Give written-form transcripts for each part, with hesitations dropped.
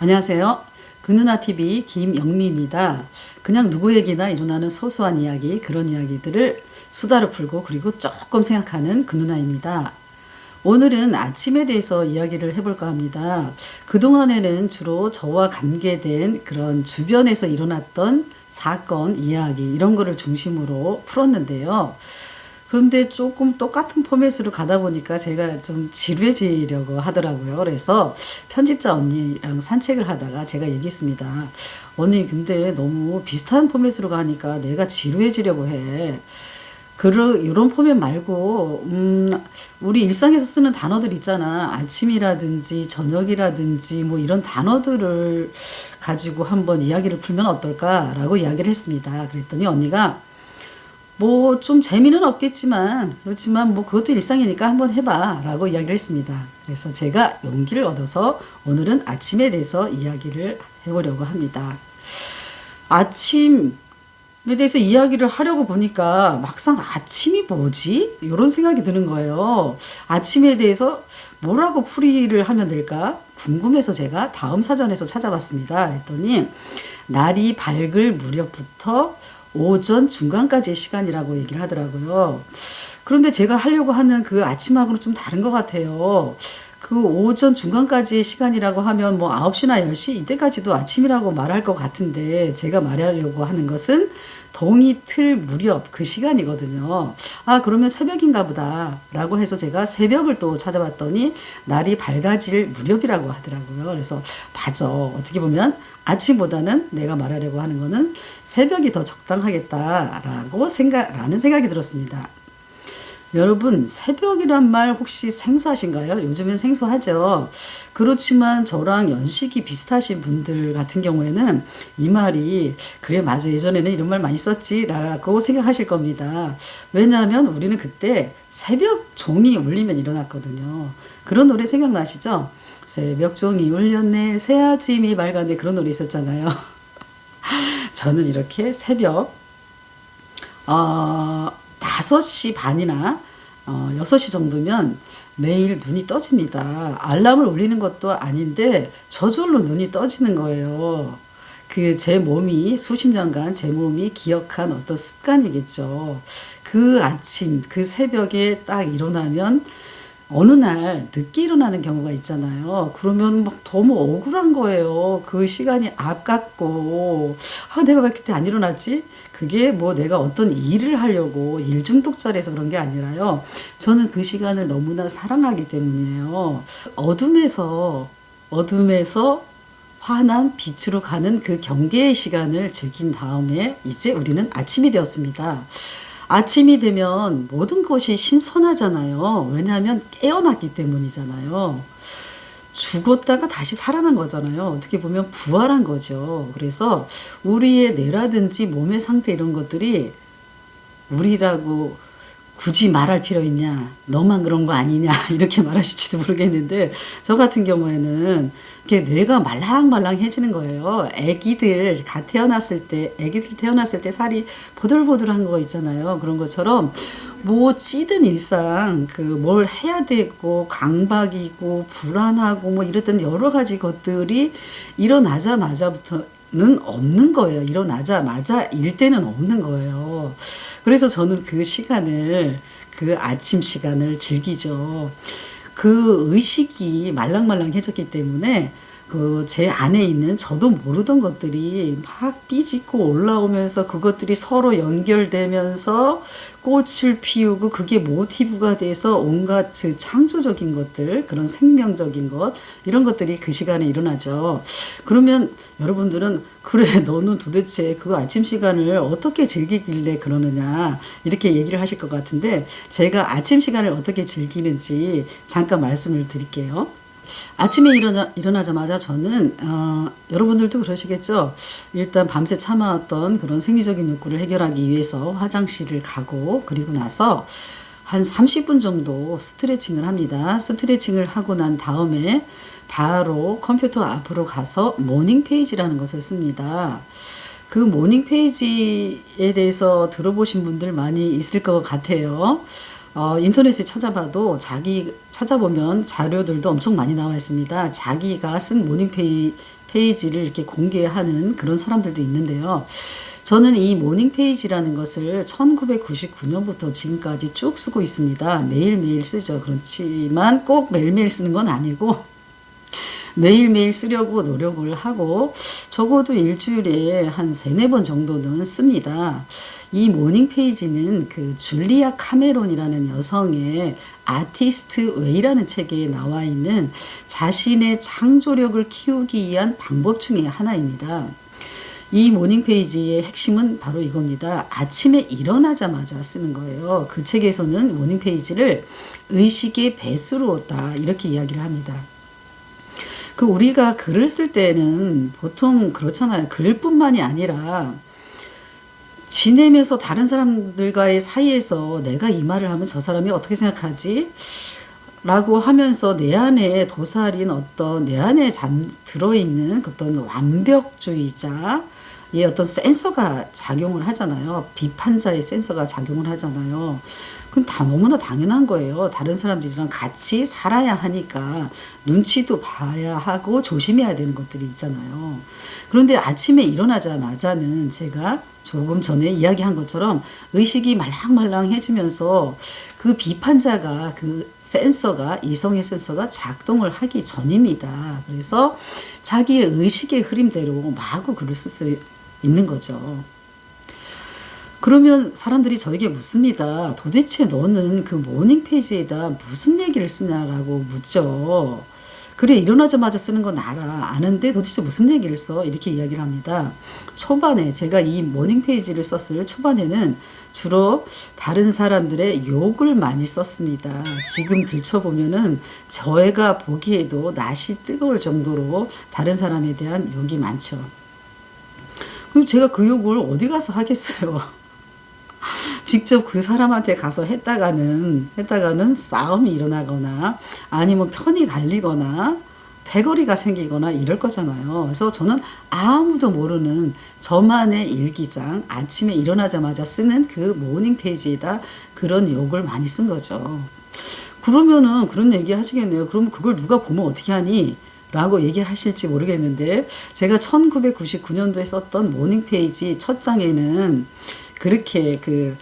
안녕하세요. 그누나TV 김영미입니다. 그냥 누구 얘기나 일어나는 소소한 이야기, 그런 이야기들을 수다로 풀고 그리고 조금 생각하는 그누나입니다. 오늘은 아침에 대해서 이야기를 해볼까 합니다. 그동안에는 주로 저와 관계된 그런 주변에서 일어났던 사건, 이야기 이런 거를 중심으로 풀었는데요. 그런데 조금 똑같은 포맷으로 가다 보니까 제가 좀 지루해지려고 하더라고요. 그래서 편집자 언니랑 산책을 하다가 제가 얘기했습니다. 언니, 근데 너무 비슷한 포맷으로 가니까 내가 지루해지려고 해. 이런 포맷 말고, 우리 일상에서 쓰는 단어들 있잖아. 아침이라든지 저녁이라든지 뭐 이런 단어들을 가지고 한번 이야기를 풀면 어떨까라고 이야기를 했습니다. 그랬더니 언니가 뭐 좀 재미는 없겠지만 그렇지만 뭐 그것도 일상이니까 한번 해봐 라고 이야기를 했습니다. 그래서 제가 용기를 얻어서 오늘은 아침에 대해서 이야기를 해보려고 합니다. 아침에 대해서 이야기를 하려고 보니까 막상 아침이 뭐지? 이런 생각이 드는 거예요. 아침에 대해서 뭐라고 풀이를 하면 될까? 궁금해서 제가 다음 사전에서 찾아봤습니다. 그랬더니 날이 밝을 무렵부터 오전 중간까지의 시간이라고 얘기를 하더라고요. 그런데 제가 하려고 하는 그 아침하고는 좀 다른 것 같아요. 그 오전 중간까지의 시간이라고 하면 뭐 9시나 10시 이때까지도 아침이라고 말할 것 같은데 제가 말하려고 하는 것은 동이 틀 무렵 그 시간이거든요. 아, 그러면 새벽인가 보다 라고 해서 제가 새벽을 또 찾아봤더니 날이 밝아질 무렵이라고 하더라고요. 그래서 맞아. 어떻게 보면 아침보다는 내가 말하려고 하는 거는 새벽이 더 적당하겠다라는 생각이 들었습니다. 여러분, 새벽이란 말 혹시 생소하신가요? 요즘엔 생소하죠. 그렇지만 저랑 연식이 비슷하신 분들 같은 경우에는 이 말이 그래 맞아 예전에는 이런 말 많이 썼지 라고 생각하실 겁니다. 왜냐하면 우리는 그때 새벽 종이 울리면 일어났거든요. 그런 노래 생각나시죠? 새벽 종이 울렸네 새아침이 밝았네 그런 노래 있었잖아요. 저는 이렇게 새벽 5시 반이나 6시 정도면 매일 눈이 떠집니다. 알람을 울리는 것도 아닌데 저절로 눈이 떠지는 거예요. 그 제 몸이 수십 년간 제 몸이 기억한 어떤 습관이겠죠. 그 아침, 그 새벽에 딱 일어나면 어느 날 늦게 일어나는 경우가 있잖아요. 그러면 막 너무 억울한 거예요. 그 시간이 아깝고, 아, 내가 왜 그때 안 일어났지? 그게 뭐 내가 어떤 일을 하려고 일 중독자라서 그런 게 아니라요. 저는 그 시간을 너무나 사랑하기 때문이에요. 어둠에서 환한 빛으로 가는 그 경계의 시간을 즐긴 다음에 이제 우리는 아침이 되었습니다. 아침이 되면 모든 것이 신선하잖아요. 왜냐하면 깨어났기 때문이잖아요. 죽었다가 다시 살아난 거잖아요. 어떻게 보면 부활한 거죠. 그래서 우리의 뇌라든지 몸의 상태 이런 것들이 우리라고 굳이 말할 필요 있냐, 너만 그런 거 아니냐 이렇게 말하실지도 모르겠는데 저 같은 경우에는 이렇게 뇌가 말랑말랑해지는 거예요. 애기들 태어났을 때 살이 보들보들한 거 있잖아요. 그런 것처럼 뭐 찌든 일상 뭘 해야 되고 강박이고 불안하고 뭐 이랬던 여러 가지 것들이 일어나자마자부터는 없는 거예요. 일어나자마자 일 때는 없는 거예요. 그래서 저는 그 아침 시간을 즐기죠. 그 의식이 말랑말랑해졌기 때문에 제 안에 있는 저도 모르던 것들이 막 삐짓고 올라오면서 그것들이 서로 연결되면서 꽃을 피우고 그게 모티브가 돼서 온갖 그 창조적인 것들, 그런 생명적인 것, 이런 것들이 그 시간에 일어나죠. 그러면 여러분들은 그래, 너는 도대체 그 아침 시간을 어떻게 즐기길래 그러느냐, 이렇게 얘기를 하실 것 같은데 제가 아침 시간을 어떻게 즐기는지 잠깐 말씀을 드릴게요. 아침에 일어나자마자 저는 여러분들도 그러시겠죠. 일단 밤새 참아왔던 그런 생리적인 욕구를 해결하기 위해서 화장실을 가고 그리고 나서 한 30분 정도 스트레칭을 합니다. 스트레칭을 하고 난 다음에 바로 컴퓨터 앞으로 가서 모닝 페이지라는 것을 씁니다. 그 모닝 페이지에 대해서 들어보신 분들 많이 있을 것 같아요. 인터넷에 찾아보면 자료들도 엄청 많이 나와 있습니다. 자기가 쓴 모닝 페이지를 이렇게 공개하는 그런 사람들도 있는데요. 저는 이 모닝 페이지라는 것을 1999년부터 지금까지 쭉 쓰고 있습니다. 매일매일 쓰죠. 그렇지만 꼭 매일매일 쓰는 건 아니고 매일매일 쓰려고 노력을 하고 적어도 일주일에 한 3-4번 정도는 씁니다. 이 모닝 페이지는 그 줄리아 카메론이라는 여성의 아티스트 웨이라는 책에 나와 있는 자신의 창조력을 키우기 위한 방법 중에 하나입니다. 이 모닝 페이지의 핵심은 바로 이겁니다. 아침에 일어나자마자 쓰는 거예요. 그 책에서는 모닝 페이지를 의식의 배수로다 이렇게 이야기를 합니다. 그 우리가 글을 쓸 때는 보통 그렇잖아요. 글뿐만이 아니라 지내면서 다른 사람들과의 사이에서 내가 이 말을 하면 저 사람이 어떻게 생각하지? 라고 하면서 내 안에 도사린 어떤 내 안에 들어있는 어떤 완벽주의자의 어떤 센서가 작용을 하잖아요. 비판자의 센서가 작용을 하잖아요. 그럼 다 너무나 당연한 거예요. 다른 사람들이랑 같이 살아야 하니까 눈치도 봐야 하고 조심해야 되는 것들이 있잖아요. 그런데 아침에 일어나자마자는 제가 조금 전에 이야기한 것처럼 의식이 말랑말랑해지면서 그 비판자가 그 센서가 이성의 센서가 작동을 하기 전입니다. 그래서 자기의 의식의 흐름대로 마구 글을 쓸 수 있는 거죠. 그러면 사람들이 저에게 묻습니다. 도대체 너는 그 모닝 페이지에다 무슨 얘기를 쓰냐라고 묻죠. 그래 일어나자마자 쓰는 건 아는데 도대체 무슨 얘기를 써? 이렇게 이야기를 합니다. 초반에 제가 이 모닝 페이지를 썼을 초반에는 주로 다른 사람들의 욕을 많이 썼습니다. 지금 들춰보면은 저희가 보기에도 낯이 뜨거울 정도로 다른 사람에 대한 욕이 많죠. 그럼 제가 그 욕을 어디 가서 하겠어요? 직접 그 사람한테 가서 했다가는 싸움이 일어나거나 아니면 편이 갈리거나 패거리가 생기거나 이럴 거잖아요. 그래서 저는 아무도 모르는 저만의 일기장, 아침에 일어나자마자 쓰는 그 모닝 페이지에다 그런 욕을 많이 쓴 거죠. 그러면은 그런 얘기 하시겠네요. 그러면 그걸 누가 보면 어떻게 하니? 라고 얘기하실지 모르겠는데 제가 1999년도에 썼던 모닝 페이지 첫 장에는 그렇게 그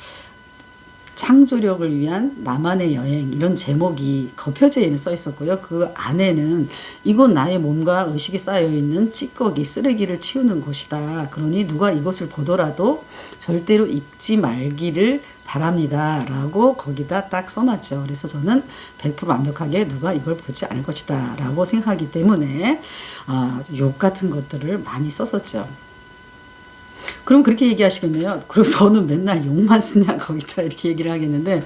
창조력을 위한 나만의 여행 이런 제목이 겉표지에는 써 있었고요. 그 안에는 이곳 나의 몸과 의식이 쌓여있는 찌꺼기 쓰레기를 치우는 곳이다. 그러니 누가 이것을 보더라도 절대로 잊지 말기를 바랍니다. 라고 거기다 딱 써놨죠. 그래서 저는 100% 완벽하게 누가 이걸 보지 않을 것이다. 라고 생각하기 때문에 욕 같은 것들을 많이 썼었죠. 그럼 그렇게 얘기하시겠네요. 그럼 너는 맨날 욕만 쓰냐 거기다 이렇게 얘기를 하겠는데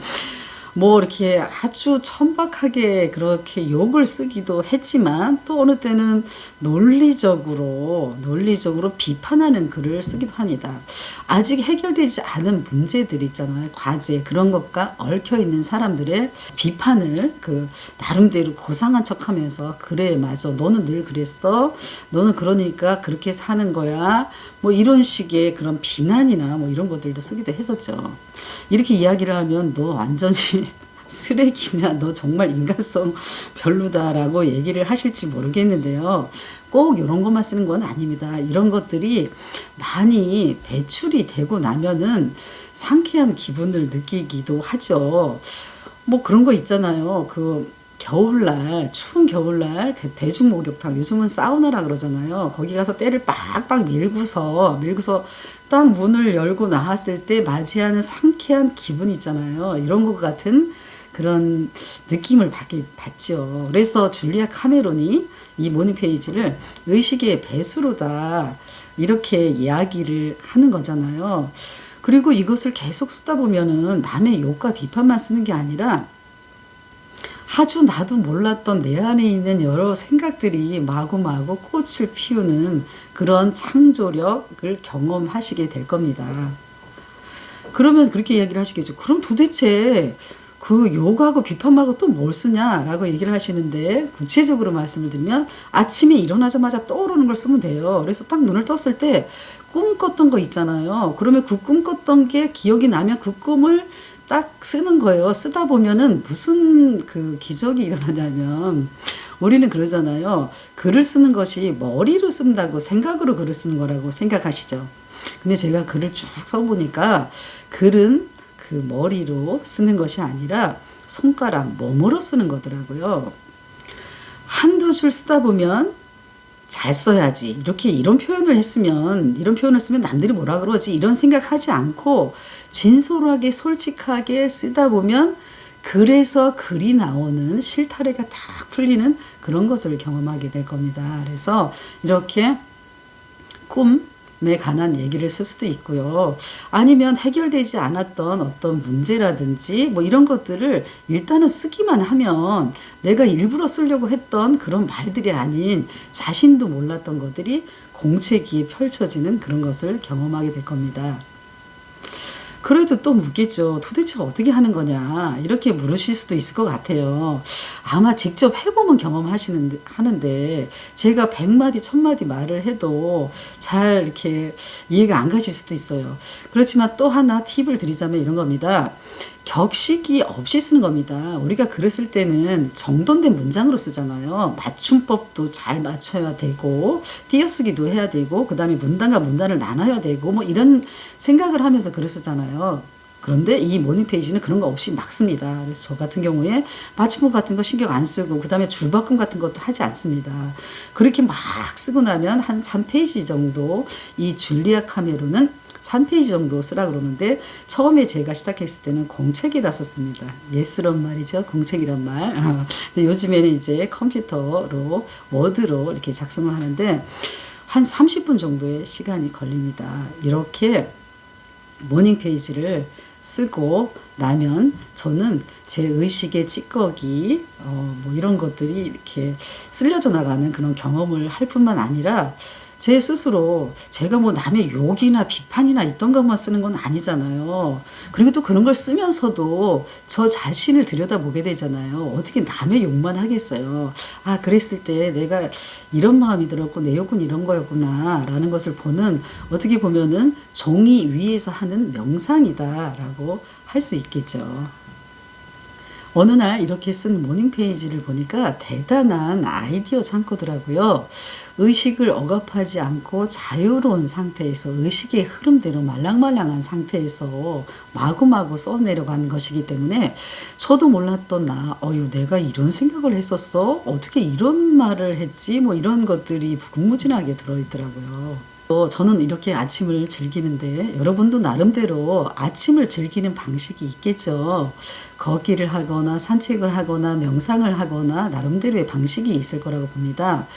뭐 이렇게 아주 천박하게 그렇게 욕을 쓰기도 했지만 또 어느 때는 논리적으로 비판하는 글을 쓰기도 합니다. 아직 해결되지 않은 문제들 있잖아요. 과제 그런 것과 얽혀 있는 사람들의 비판을 그 나름대로 고상한 척하면서 그래 맞아 너는 늘 그랬어 너는 그러니까 그렇게 사는 거야 뭐 이런 식의 그런 비난이나 뭐 이런 것들도 쓰기도 했었죠. 이렇게 이야기를 하면 너 완전히 쓰레기냐 너 정말 인간성 별로다라고 얘기를 하실지 모르겠는데요. 꼭 이런 것만 쓰는 건 아닙니다. 이런 것들이 많이 배출이 되고 나면은 상쾌한 기분을 느끼기도 하죠. 뭐 그런 거 있잖아요. 그 겨울날 추운 겨울날 그 대중 목욕탕 요즘은 사우나라 그러잖아요. 거기 가서 때를 빡빡 밀고서 딱 문을 열고 나왔을 때 맞이하는 상쾌한 기분 있잖아요. 이런 것 같은 그런 느낌을 받죠. 그래서 줄리아 카메론이 이 모닝 페이지를 의식의 배수로다 이렇게 이야기를 하는 거잖아요. 그리고 이것을 계속 쓰다 보면은 남의 욕과 비판만 쓰는 게 아니라 아주 나도 몰랐던 내 안에 있는 여러 생각들이 마구마구 꽃을 피우는 그런 창조력을 경험하시게 될 겁니다. 그러면 그렇게 이야기를 하시겠죠. 그럼 도대체 그 욕하고 비판 말고 또 뭘 쓰냐라고 얘기를 하시는데 구체적으로 말씀을 드리면 아침에 일어나자마자 떠오르는 걸 쓰면 돼요. 그래서 딱 눈을 떴을 때 꿈 꿨던 거 있잖아요. 그러면 그 꿈 꿨던 게 기억이 나면 그 꿈을 딱 쓰는 거예요. 쓰다 보면은 무슨 그 기적이 일어나냐면 우리는 그러잖아요. 글을 쓰는 것이 머리로 쓴다고 생각으로 글을 쓰는 거라고 생각하시죠. 근데 제가 글을 쭉 써보니까 글은 그 머리로 쓰는 것이 아니라 손가락, 몸으로 쓰는 거더라고요. 한두 줄 쓰다 보면 잘 써야지. 이렇게 이런 표현을 했으면, 이런 표현을 쓰면 남들이 뭐라 그러지? 이런 생각하지 않고 진솔하게 솔직하게 쓰다 보면 글에서 글이 나오는 실타래가 딱 풀리는 그런 것을 경험하게 될 겁니다. 그래서 이렇게 꿈에 관한 얘기를 쓸 수도 있고요. 아니면 해결되지 않았던 어떤 문제라든지 뭐 이런 것들을 일단은 쓰기만 하면 내가 일부러 쓰려고 했던 그런 말들이 아닌 자신도 몰랐던 것들이 공책위에 펼쳐지는 그런 것을 경험하게 될 겁니다. 그래도 또 묻겠죠. 도대체 어떻게 하는 거냐 이렇게 물으실 수도 있을 것 같아요. 아마 직접 해보면 하는데 제가 100마디 1000마디 말을 해도 잘 이렇게 이해가 안 가실 수도 있어요. 그렇지만 또 하나 팁을 드리자면 이런 겁니다. 격식이 없이 쓰는 겁니다. 우리가 글을 쓸 때는 정돈된 문장으로 쓰잖아요. 맞춤법도 잘 맞춰야 되고 띄어쓰기도 해야 되고 그 다음에 문단과 문단을 나눠야 되고 뭐 이런 생각을 하면서 글을 쓰잖아요. 그런데 이 모닝 페이지는 그런 거 없이 막 씁니다. 그래서 저 같은 경우에 맞춤법 같은 거 신경 안 쓰고 그 다음에 줄바꿈 같은 것도 하지 않습니다. 그렇게 막 쓰고 나면 한 3페이지 정도 이 줄리아 카메론은 3페이지 정도 쓰라 그러는데 처음에 제가 시작했을 때는 공책에다 썼습니다. 예스런 말이죠. 공책이란 말. 근데 요즘에는 이제 컴퓨터로 워드로 이렇게 작성을 하는데 한 30분 정도의 시간이 걸립니다. 이렇게 모닝 페이지를 쓰고 나면 저는 제 의식의 찌꺼기 뭐 이런 것들이 이렇게 쓸려져 나가는 그런 경험을 할 뿐만 아니라 제 스스로 제가 뭐 남의 욕이나 비판이나 있던 것만 쓰는 건 아니잖아요. 그리고 또 그런 걸 쓰면서도 저 자신을 들여다보게 되잖아요. 어떻게 남의 욕만 하겠어요. 아, 그랬을 때 내가 이런 마음이 들었고 내 욕은 이런 거였구나 라는 것을 보는 어떻게 보면은 종이 위에서 하는 명상이다라고 할 수 있겠죠. 어느 날 이렇게 쓴 모닝 페이지를 보니까 대단한 아이디어 창고더라고요. 의식을 억압하지 않고 자유로운 상태에서 의식의 흐름대로 말랑말랑한 상태에서 마구마구 써내려간 것이기 때문에 저도 몰랐던 내가 이런 생각을 했었어? 어떻게 이런 말을 했지? 뭐 이런 것들이 궁무진하게 들어있더라고요. 또 저는 이렇게 아침을 즐기는데 여러분도 나름대로 아침을 즐기는 방식이 있겠죠. 걷기를 하거나 산책을 하거나 명상을 하거나 나름대로의 방식이 있을 거라고 봅니다.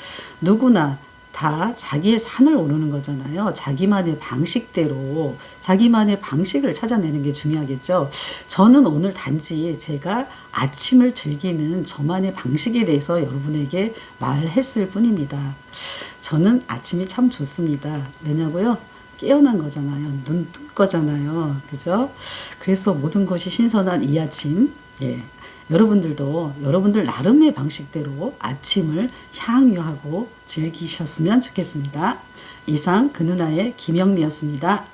누구나 다 자기의 산을 오르는 거잖아요. 자기만의 방식대로 자기만의 방식을 찾아내는 게 중요하겠죠. 저는 오늘 단지 제가 아침을 즐기는 저만의 방식에 대해서 여러분에게 말을 했을 뿐입니다. 저는 아침이 참 좋습니다. 왜냐고요? 깨어난 거잖아요. 눈 뜬 거잖아요. 그죠? 그래서 모든 것이 신선한 이 아침, 여러분들도 여러분들 나름의 방식대로 아침을 향유하고 즐기셨으면 좋겠습니다. 이상 그 누나의 김영미였습니다.